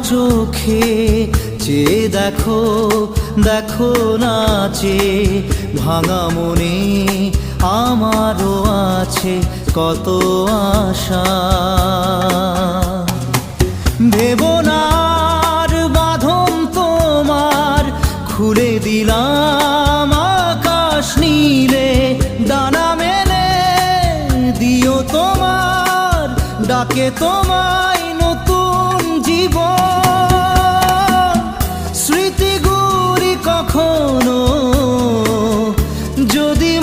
চোখে চেয়ে দেখো, দেখো নাচে ভাঙা মনে আমারও আছে কত আশা। ভেবনার বাঁধন তোমার খুলে দিলাম আকাশ নীলে, ডানা মেলে দিও তোমার ডাকে তোমায় নতুন জীবন। স্মৃতিগুলি কখনো যদি